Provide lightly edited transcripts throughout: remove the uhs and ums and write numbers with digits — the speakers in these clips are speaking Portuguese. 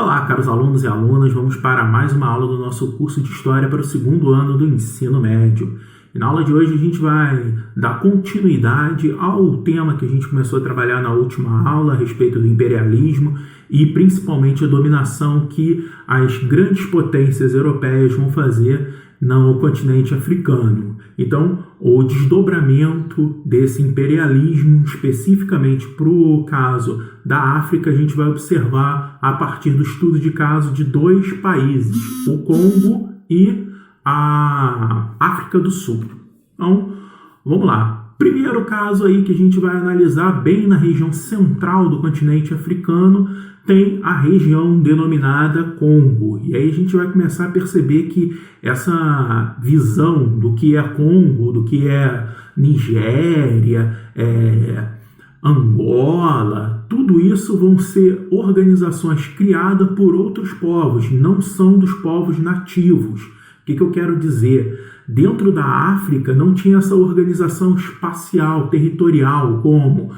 Olá, caros alunos e alunas, vamos para mais uma aula do nosso curso de História para o segundo ano do ensino médio. E na aula de hoje a gente vai dar continuidade ao tema que a gente começou a trabalhar na última aula a respeito do imperialismo e principalmente a dominação que as grandes potências europeias vão fazer no continente africano. Então, o desdobramento desse imperialismo, especificamente para o caso da África, a gente vai observar a partir do estudo de caso de dois países, o Congo e a África do Sul. Então, vamos lá. Primeiro caso aí que a gente vai analisar bem na região central do continente africano, tem a região denominada Congo. E aí a gente vai começar a perceber que essa visão do que é Congo, do que é Nigéria, Angola, tudo isso vão ser organizações criadas por outros povos, não são dos povos nativos. O que eu quero dizer? Dentro da África não tinha essa organização espacial, territorial, como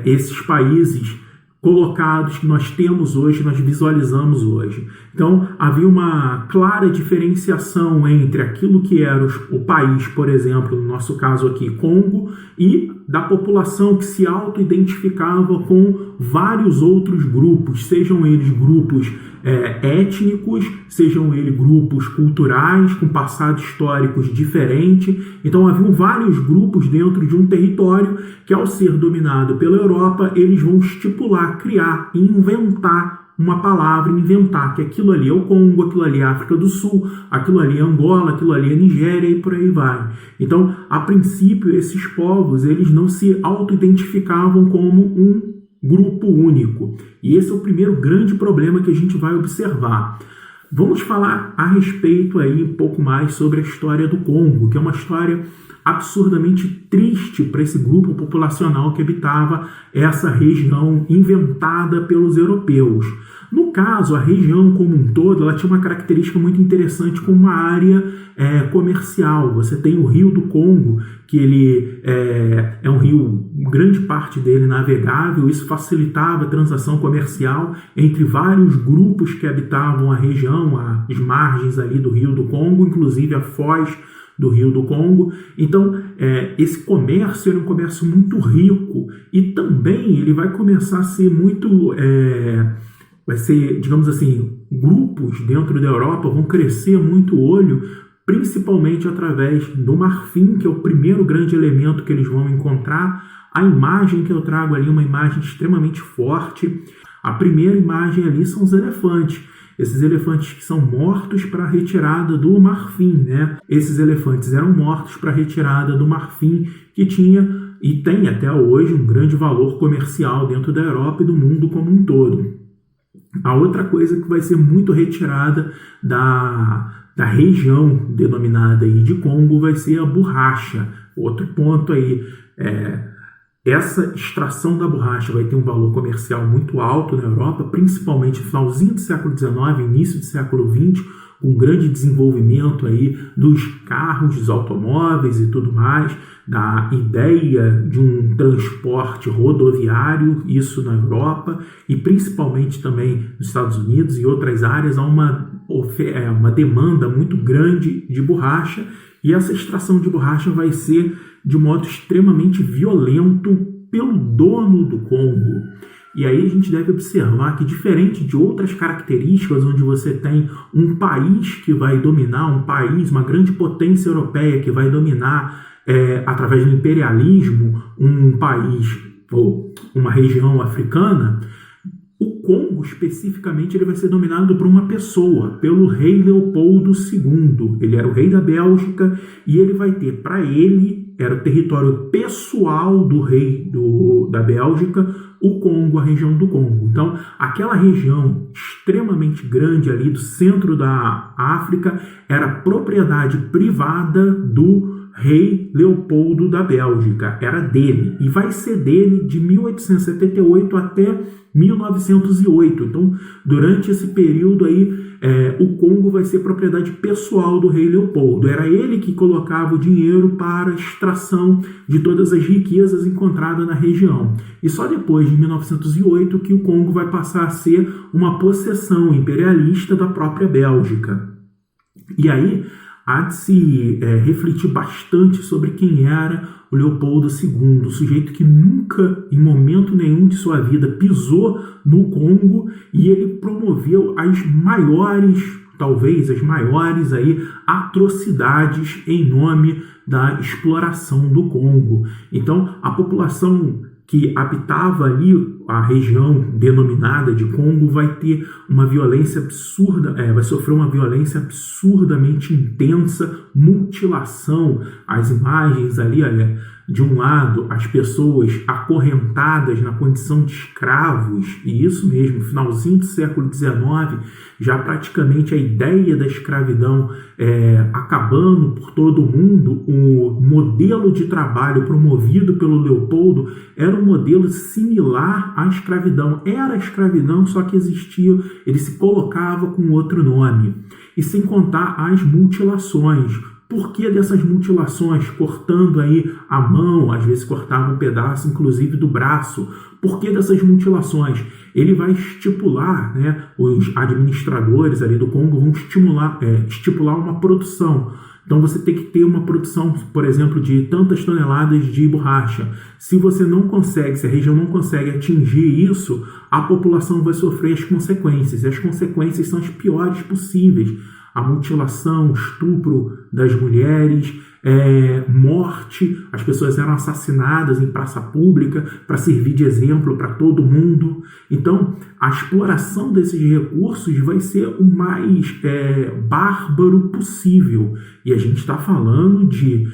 esses países colocados que nós temos hoje, nós visualizamos hoje. Então, havia uma clara diferenciação entre aquilo que era o país, por exemplo, no nosso caso aqui, Congo, e da população que se auto-identificava com vários outros grupos, sejam eles grupos étnicos, sejam eles grupos culturais, com passados históricos diferentes. Então, haviam vários grupos dentro de um território que, ao ser dominado pela Europa, eles vão estipular, criar e inventar uma palavra, inventar que aquilo ali é o Congo, aquilo ali é a África do Sul, aquilo ali é Angola, aquilo ali é Nigéria e por aí vai. Então, a princípio, esses povos eles não se auto-identificavam como um grupo único. E esse é o primeiro grande problema que a gente vai observar. Vamos falar a respeito aí um pouco mais sobre a história do Congo, que é uma história absurdamente triste para esse grupo populacional que habitava essa região inventada pelos europeus. No caso, a região como um todo, ela tinha uma característica muito interessante como uma área comercial. Você tem o Rio do Congo, que ele é um rio, grande parte dele navegável, isso facilitava a transação comercial entre vários grupos que habitavam a região, as margens ali do Rio do Congo, inclusive a foz do Rio do Congo. Então, esse comércio era um comércio muito rico e também ele vai começar a ser muito... vai ser, digamos assim, grupos dentro da Europa vão crescer muito o olho, principalmente através do marfim, que é o primeiro grande elemento que eles vão encontrar. A imagem que eu trago ali é uma imagem extremamente forte. A primeira imagem ali são os elefantes. Esses elefantes que são mortos para a retirada do marfim, né? Esses elefantes eram mortos para a retirada do marfim, que tinha e tem até hoje um grande valor comercial dentro da Europa e do mundo como um todo. A outra coisa que vai ser muito retirada da região denominada aí de Congo vai ser a borracha. Outro ponto aí, essa extração da borracha vai ter um valor comercial muito alto na Europa, principalmente no finalzinho do século XIX, início do século XX, com um grande desenvolvimento aí dos carros, dos automóveis e tudo mais, da ideia de um transporte rodoviário, isso na Europa, e principalmente também nos Estados Unidos e outras áreas, há uma demanda muito grande de borracha, e essa extração de borracha vai ser de modo extremamente violento pelo dono do Congo. E aí a gente deve observar que, diferente de outras características onde você tem um país que vai dominar, um país, uma grande potência europeia que vai dominar através do imperialismo um país ou uma região africana, o Congo especificamente ele vai ser dominado por uma pessoa, pelo rei Leopoldo II. Ele era o rei da Bélgica e ele vai ter para ele, era o território pessoal do rei da Bélgica, o Congo, a região do Congo. Então, aquela região extremamente grande ali do centro da África era propriedade privada do rei Leopoldo da Bélgica, era dele, e vai ser dele de 1878 até 1908. Então, durante esse período aí, o Congo vai ser propriedade pessoal do rei Leopoldo. Era ele que colocava o dinheiro para a extração de todas as riquezas encontradas na região. E só depois de 1908 que o Congo vai passar a ser uma possessão imperialista da própria Bélgica. E aí há de se refletir bastante sobre quem era o Leopoldo II, o sujeito que nunca, em momento nenhum de sua vida, pisou no Congo, e ele promoveu as maiores, talvez as maiores aí, atrocidades em nome da exploração do Congo. Então, a população que habitava ali a região denominada de Congo vai ter uma violência absurda, vai sofrer uma violência absurdamente intensa, mutilação. As imagens ali, olha, de um lado, as pessoas acorrentadas na condição de escravos, e isso mesmo, finalzinho do século XIX, já praticamente a ideia da escravidão acabando por todo o mundo. O modelo de trabalho promovido pelo Leopoldo era um modelo similar à escravidão. Era a escravidão, só que existia, ele se colocava com outro nome. E sem contar as mutilações. Por que dessas mutilações? Cortando aí a mão, às vezes cortava um pedaço, inclusive, do braço. Por que dessas mutilações? Ele vai estipular, os administradores ali do Congo vão estipular uma produção. Então você tem que ter uma produção, por exemplo, de tantas toneladas de borracha. Se você não consegue, se a região não consegue atingir isso, a população vai sofrer as consequências. E as consequências são as piores possíveis. A mutilação, o estupro das mulheres, morte, as pessoas eram assassinadas em praça pública para servir de exemplo para todo mundo. Então, a exploração desses recursos vai ser o mais bárbaro possível. E a gente está falando de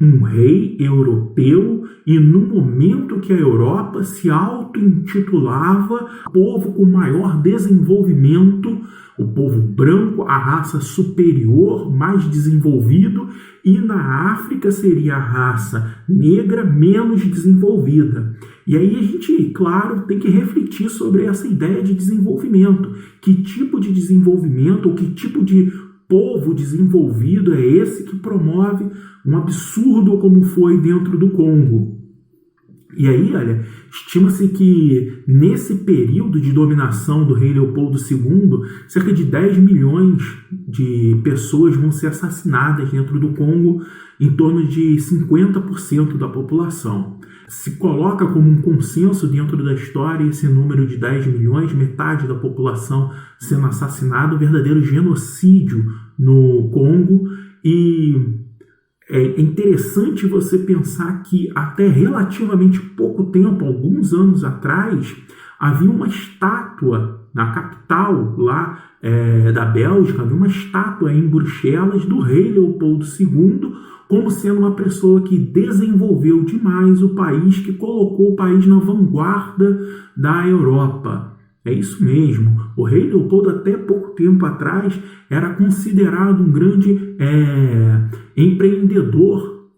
um rei europeu, e no momento que a Europa se auto-intitulava povo com maior desenvolvimento, o povo branco, a raça superior, mais desenvolvido, e na África seria a raça negra menos desenvolvida. E aí a gente, claro, tem que refletir sobre essa ideia de desenvolvimento. Que tipo de desenvolvimento, ou que tipo de povo desenvolvido é esse que promove um absurdo como foi dentro do Congo? E aí, olha, estima-se que nesse período de dominação do rei Leopoldo II, cerca de 10 milhões de pessoas vão ser assassinadas dentro do Congo, em torno de 50% da população. Se coloca como um consenso dentro da história esse número de 10 milhões, metade da população sendo assassinada, um verdadeiro genocídio no Congo. E é interessante você pensar que até relativamente pouco tempo, alguns anos atrás, havia uma estátua na capital lá da Bélgica, havia uma estátua em Bruxelas do rei Leopoldo II, como sendo uma pessoa que desenvolveu demais o país, que colocou o país na vanguarda da Europa. É isso mesmo. O rei Leopoldo, até pouco tempo atrás, era considerado um grande empreendedor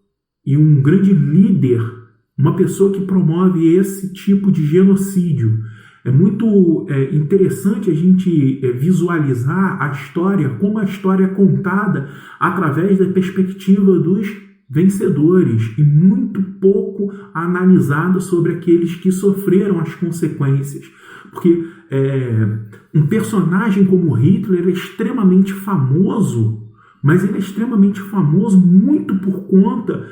e um grande líder, uma pessoa que promove esse tipo de genocídio. É muito interessante a gente visualizar a história, como a história é contada através da perspectiva dos vencedores e muito pouco analisado sobre aqueles que sofreram as consequências. Porque um personagem como Hitler é extremamente famoso, mas ele é extremamente famoso muito por conta,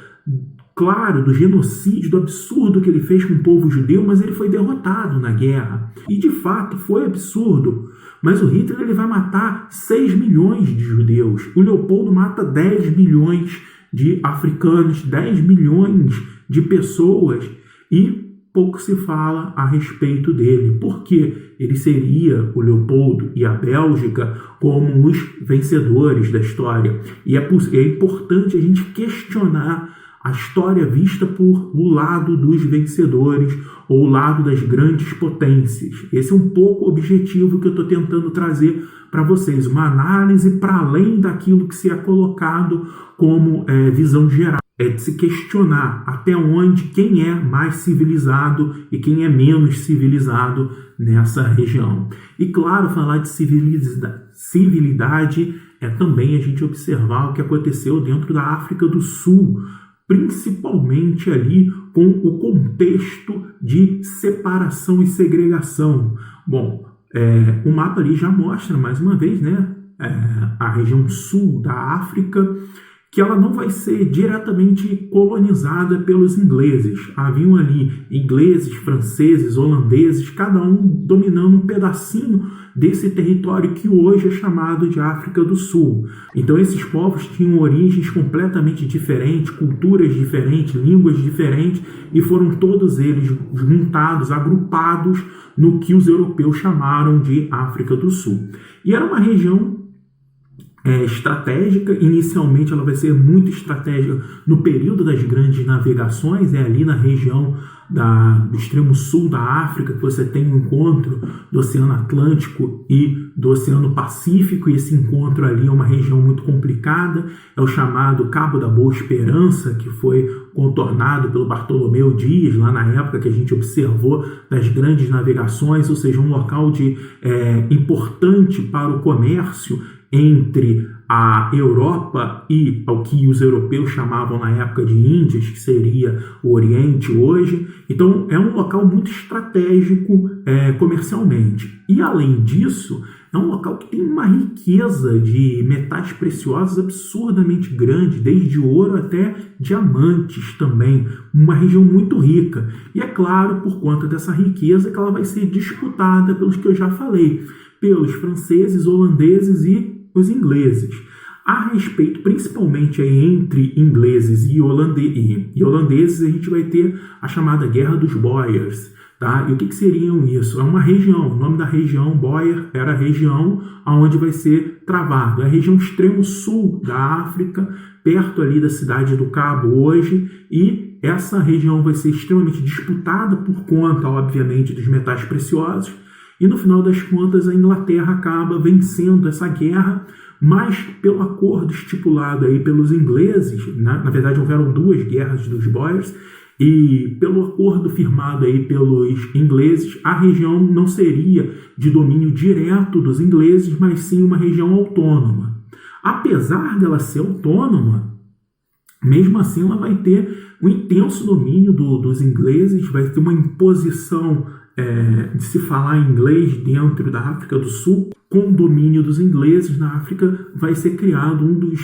claro, do genocídio, do absurdo que ele fez com o povo judeu, mas ele foi derrotado na guerra. E de fato foi absurdo. Mas o Hitler ele vai matar 6 milhões de judeus. O Leopoldo mata 10 milhões de africanos, 10 milhões de pessoas. E pouco se fala a respeito dele, porque ele seria, o Leopoldo e a Bélgica, como os vencedores da história. E é importante a gente questionar a história vista por o lado dos vencedores, ou o lado das grandes potências. Esse é um pouco o objetivo que eu estou tentando trazer para vocês, uma análise para além daquilo que se é colocado como visão geral. é de se questionar até onde quem é mais civilizado e quem é menos civilizado nessa região. E claro, falar de civilidade é também a gente observar o que aconteceu dentro da África do Sul, principalmente ali com o contexto de separação e segregação. Bom, o mapa ali já mostra, mais uma vez, né, a região sul da África, que ela não vai ser diretamente colonizada pelos ingleses. Haviam ali ingleses, franceses, holandeses, cada um dominando um pedacinho desse território que hoje é chamado de África do Sul. Então esses povos tinham origens completamente diferentes, culturas diferentes, línguas diferentes, e foram todos eles juntados, agrupados no que os europeus chamaram de África do Sul. E era uma região estratégica. Inicialmente ela vai ser muito estratégica no período das grandes navegações, ali na região do extremo sul da África, que você tem um encontro do Oceano Atlântico e do Oceano Pacífico, e esse encontro ali é uma região muito complicada, é o chamado Cabo da Boa Esperança, que foi contornado pelo Bartolomeu Dias, lá na época que a gente observou das grandes navegações, ou seja, um local importante para o comércio entre a Europa e o que os europeus chamavam na época de Índias, que seria o Oriente hoje. Então é um local muito estratégico comercialmente. E além disso, é um local que tem uma riqueza de metais preciosos absurdamente grande, desde ouro até diamantes também, uma região muito rica. E é claro, por conta dessa riqueza, que ela vai ser disputada pelos que eu já falei, pelos franceses, holandeses e os ingleses. A respeito, principalmente entre ingleses e holandeses, a gente vai ter a chamada Guerra dos Boers. Tá? E o que seriam isso? É uma região, o nome da região Boer era a região onde vai ser travado. É a região extremo sul da África, perto ali da cidade do Cabo hoje, e essa região vai ser extremamente disputada por conta, obviamente, dos metais preciosos. E no final das contas a Inglaterra acaba vencendo essa guerra, mas pelo acordo estipulado aí pelos ingleses, na verdade houveram duas guerras dos Boers, e pelo acordo firmado aí pelos ingleses, a região não seria de domínio direto dos ingleses, mas sim uma região autônoma. Apesar dela ser autônoma, mesmo assim ela vai ter um intenso domínio dos ingleses, vai ter uma imposição de se falar inglês dentro da África do Sul. Com o domínio dos ingleses na África, vai ser criado um dos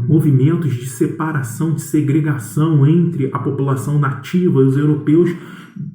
movimentos de separação, de segregação entre a população nativa e os europeus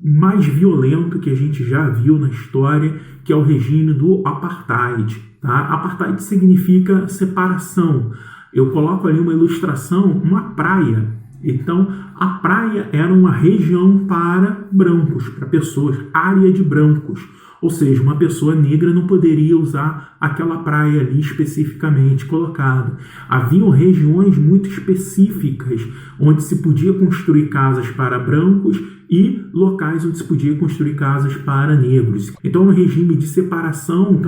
mais violento que a gente já viu na história, que é o regime do Apartheid. Tá? Apartheid significa separação. Eu coloco ali uma ilustração, uma praia. Então, a praia era uma região para brancos, para pessoas, área de brancos. Ou seja, uma pessoa negra não poderia usar aquela praia ali especificamente colocada. Haviam regiões muito específicas onde se podia construir casas para brancos e locais onde se podia construir casas para negros. Então, no regime de separação,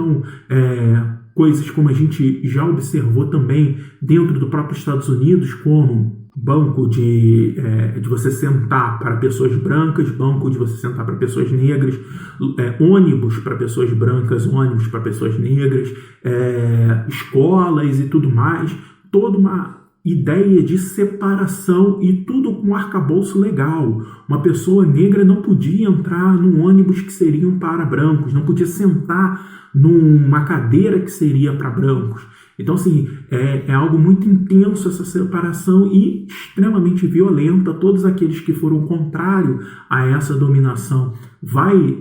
coisas como a gente já observou também dentro do próprio Estados Unidos, como banco de você sentar para pessoas brancas, banco de você sentar para pessoas negras, ônibus para pessoas brancas, ônibus para pessoas negras, escolas e tudo mais, toda uma ideia de separação e tudo com arcabouço legal. Uma pessoa negra não podia entrar num ônibus que seriam para brancos, não podia sentar numa cadeira que seria para brancos. Então, assim, é algo muito intenso essa separação e extremamente violenta. Todos aqueles que foram contrários a essa dominação vai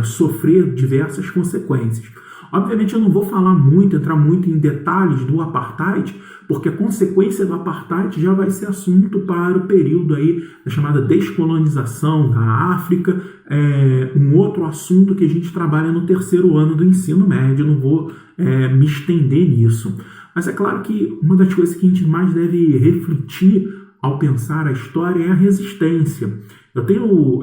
sofrer diversas consequências. Obviamente, eu não vou entrar muito em detalhes do Apartheid, porque a consequência do Apartheid já vai ser assunto para o período aí da chamada descolonização da África, um outro assunto que a gente trabalha no terceiro ano do ensino médio. Eu não vou me estender nisso. Mas é claro que uma das coisas que a gente mais deve refletir ao pensar a história é a resistência. Eu tenho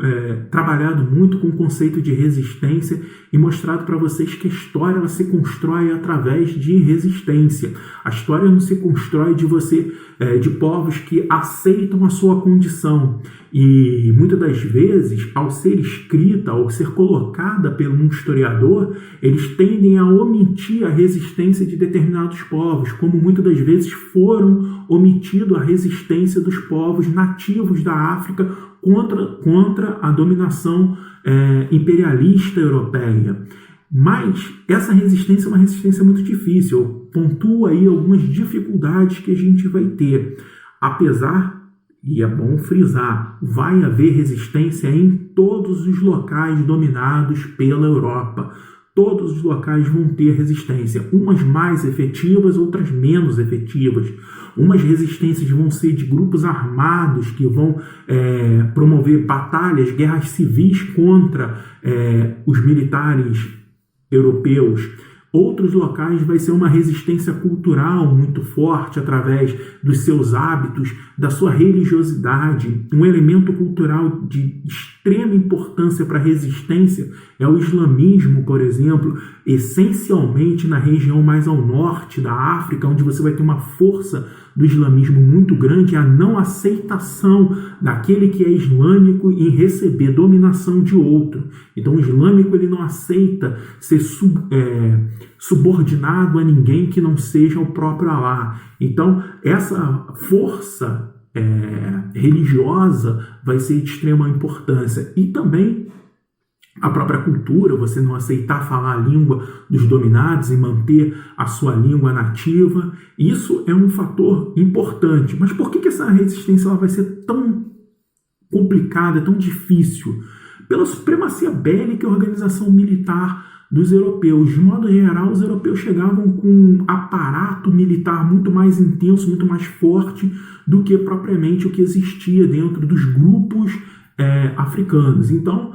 trabalhado muito com o conceito de resistência e mostrado para vocês que a história ela se constrói através de resistência. A história não se constrói de povos que aceitam a sua condição. E muitas das vezes, ao ser escrita, ao ser colocada por um historiador, eles tendem a omitir a resistência de determinados povos, como muitas das vezes foram omitido a resistência dos povos nativos da África contra a dominação imperialista europeia. Mas essa resistência é uma resistência muito difícil. Eu pontuo aí algumas dificuldades que a gente vai ter. Apesar, e é bom frisar, vai haver resistência em todos os locais dominados pela Europa. Todos os locais vão ter resistência, umas mais efetivas, outras menos efetivas. Umas resistências vão ser de grupos armados que vão promover batalhas, guerras civis contra os militares europeus. Outros locais vai ser uma resistência cultural muito forte através dos seus hábitos, da sua religiosidade. Um elemento cultural de extrema importância para a resistência é o islamismo, por exemplo, essencialmente na região mais ao norte da África, onde você vai ter uma força do islamismo muito grande, a não aceitação daquele que é islâmico em receber dominação de outro. Então o islâmico ele não aceita ser subordinado a ninguém que não seja o próprio Alá. Então essa força religiosa vai ser de extrema importância. E também a própria cultura, você não aceitar falar a língua dos dominados e manter a sua língua nativa, isso é um fator importante. Mas por que essa resistência ela vai ser tão complicada, tão difícil? Pela supremacia bélica e organização militar dos europeus. De modo geral, os europeus chegavam com um aparato militar muito mais intenso, muito mais forte do que propriamente o que existia dentro dos grupos africanos. Então,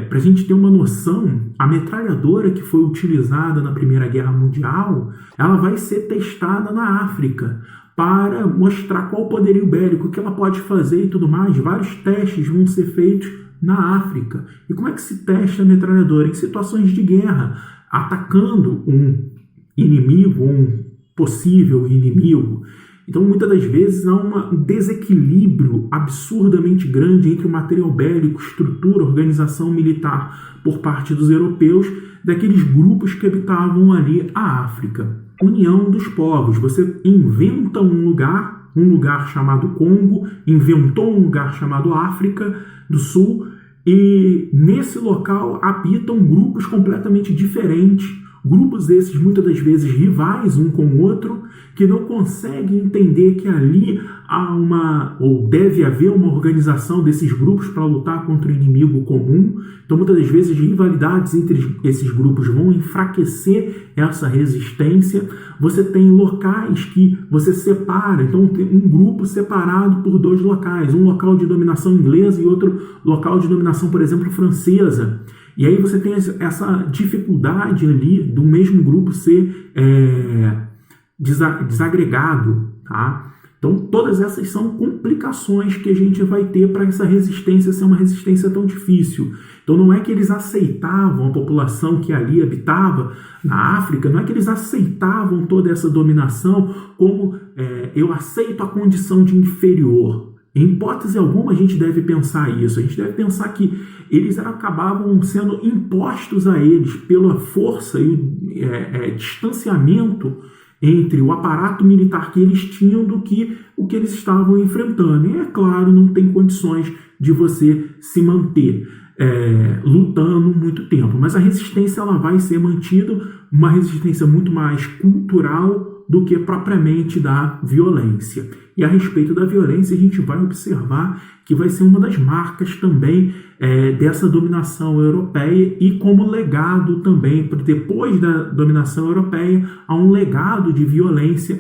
para a gente ter uma noção, a metralhadora que foi utilizada na Primeira Guerra Mundial, ela vai ser testada na África para mostrar qual o poderio bélico, o que ela pode fazer e tudo mais. Vários testes vão ser feitos na África. E como é que se testa a metralhadora? Em situações de guerra, atacando um inimigo, um possível inimigo. Então, muitas das vezes, há um desequilíbrio absurdamente grande entre o material bélico, estrutura, organização militar por parte dos europeus, daqueles grupos que habitavam ali a África. União dos povos. Você inventa um lugar chamado Congo, inventou um lugar chamado África do Sul, e nesse local habitam grupos completamente diferentes. Grupos esses, muitas das vezes, rivais um com o outro, que não conseguem entender que ali há ou deve haver uma organização desses grupos para lutar contra o inimigo comum. Então, muitas das vezes, rivalidades entre esses grupos vão enfraquecer essa resistência. Você tem locais que você separa, então tem um grupo separado por dois locais, um local de dominação inglesa e outro local de dominação, por exemplo, francesa. E aí você tem essa dificuldade ali do mesmo grupo ser desagregado, tá? Então todas essas são complicações que a gente vai ter para essa resistência ser uma resistência tão difícil. Então não é que eles aceitavam a população que ali habitava na África, não é que eles aceitavam toda essa dominação como eu aceito a condição de inferior. Em hipótese alguma, a gente deve pensar isso. A gente deve pensar que eles acabavam sendo impostos a eles pela força e o distanciamento entre o aparato militar que eles tinham do que o que eles estavam enfrentando. E, é claro, não tem condições de você se manter lutando muito tempo. Mas a resistência ela vai ser mantida, uma resistência muito mais cultural do que propriamente da violência. E a respeito da violência, a gente vai observar que vai ser uma das marcas também dessa dominação europeia e como legado também, depois da dominação europeia, há um legado de violência,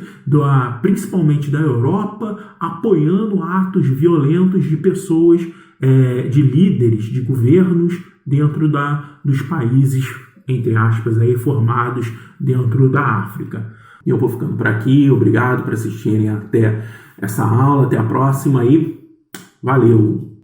principalmente da Europa, apoiando atos violentos de pessoas, de líderes, de governos dentro dos países, entre aspas, formados dentro da África. Eu vou ficando por aqui, obrigado por assistirem até essa aula, até a próxima e valeu!